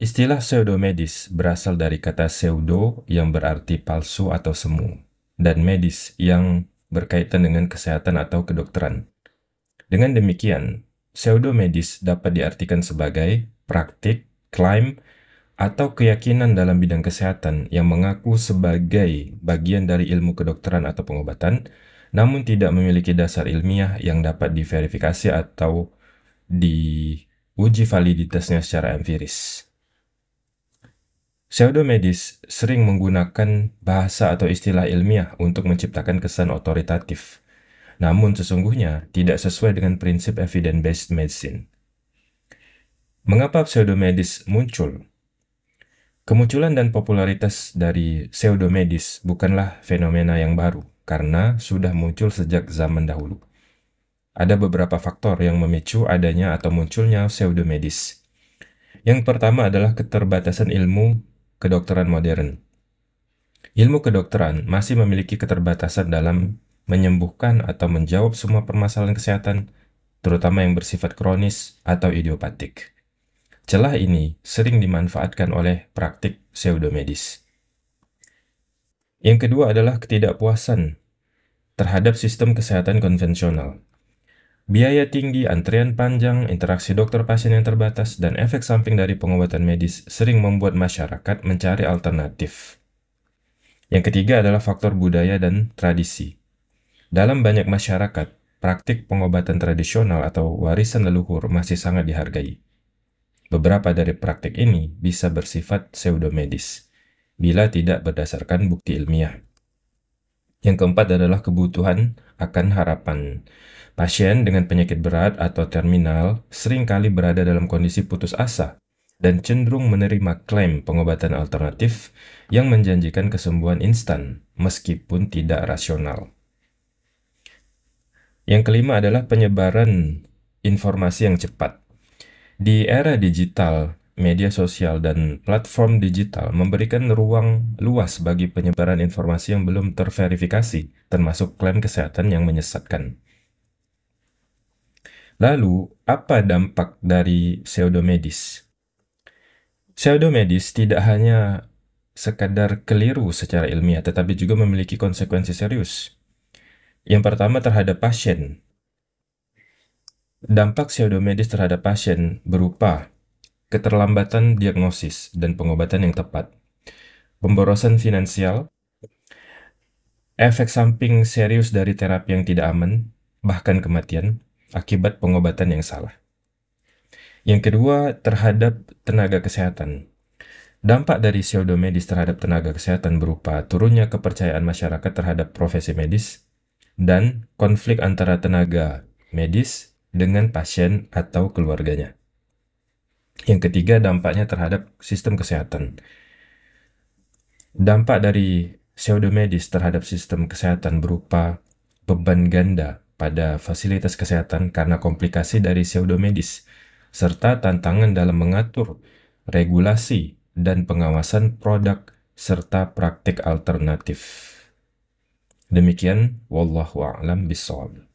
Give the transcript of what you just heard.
Istilah pseudomedis berasal dari kata pseudo yang berarti palsu atau semu, dan medis yang berkaitan dengan kesehatan atau kedokteran. Dengan demikian, pseudomedis dapat diartikan sebagai praktik, klaim, atau keyakinan dalam bidang kesehatan yang mengaku sebagai bagian dari ilmu kedokteran atau pengobatan, namun tidak memiliki dasar ilmiah yang dapat diverifikasi atau diuji validitasnya secara empiris. Pseudomedis sering menggunakan bahasa atau istilah ilmiah untuk menciptakan kesan otoritatif, namun sesungguhnya tidak sesuai dengan prinsip evidence-based medicine. Mengapa pseudomedis muncul? Kemunculan dan popularitas dari pseudomedis bukanlah fenomena yang baru, karena sudah muncul sejak zaman dahulu. Ada beberapa faktor yang memicu adanya atau munculnya pseudomedis. Yang pertama adalah keterbatasan ilmu kedokteran modern. Ilmu kedokteran masih memiliki keterbatasan dalam menyembuhkan atau menjawab semua permasalahan kesehatan, terutama yang bersifat kronis atau idiopatik. Celah ini sering dimanfaatkan oleh praktik pseudomedis. Yang kedua adalah ketidakpuasan terhadap sistem kesehatan konvensional. Biaya tinggi, antrian panjang, interaksi dokter-pasien yang terbatas, dan efek samping dari pengobatan medis sering membuat masyarakat mencari alternatif. Yang ketiga adalah faktor budaya dan tradisi. Dalam banyak masyarakat, praktik pengobatan tradisional atau warisan leluhur masih sangat dihargai. Beberapa dari praktik ini bisa bersifat pseudomedis, bila tidak berdasarkan bukti ilmiah. Yang keempat adalah kebutuhan akan harapan. Pasien dengan penyakit berat atau terminal seringkali berada dalam kondisi putus asa dan cenderung menerima klaim pengobatan alternatif yang menjanjikan kesembuhan instan meskipun tidak rasional. Yang kelima adalah penyebaran informasi yang cepat. Di era digital, media sosial dan platform digital memberikan ruang luas bagi penyebaran informasi yang belum terverifikasi, termasuk klaim kesehatan yang menyesatkan. Lalu, apa dampak dari pseudomedis? Pseudomedis tidak hanya sekadar keliru secara ilmiah, tetapi juga memiliki konsekuensi serius. Yang pertama terhadap pasien. Dampak pseudomedis terhadap pasien berupa keterlambatan diagnosis dan pengobatan yang tepat, pemborosan finansial, efek samping serius dari terapi yang tidak aman, bahkan kematian, akibat pengobatan yang salah. Yang kedua, terhadap tenaga kesehatan. Dampak dari pseudomedis terhadap tenaga kesehatan berupa turunnya kepercayaan masyarakat terhadap profesi medis dan konflik antara tenaga medis dengan pasien atau keluarganya. Yang ketiga, dampaknya terhadap sistem kesehatan. Dampak dari pseudomedis terhadap sistem kesehatan berupa beban ganda pada fasilitas kesehatan karena komplikasi dari pseudomedis, serta tantangan dalam mengatur regulasi dan pengawasan produk serta praktik alternatif. Demikian, wallahu a'lam bishawab.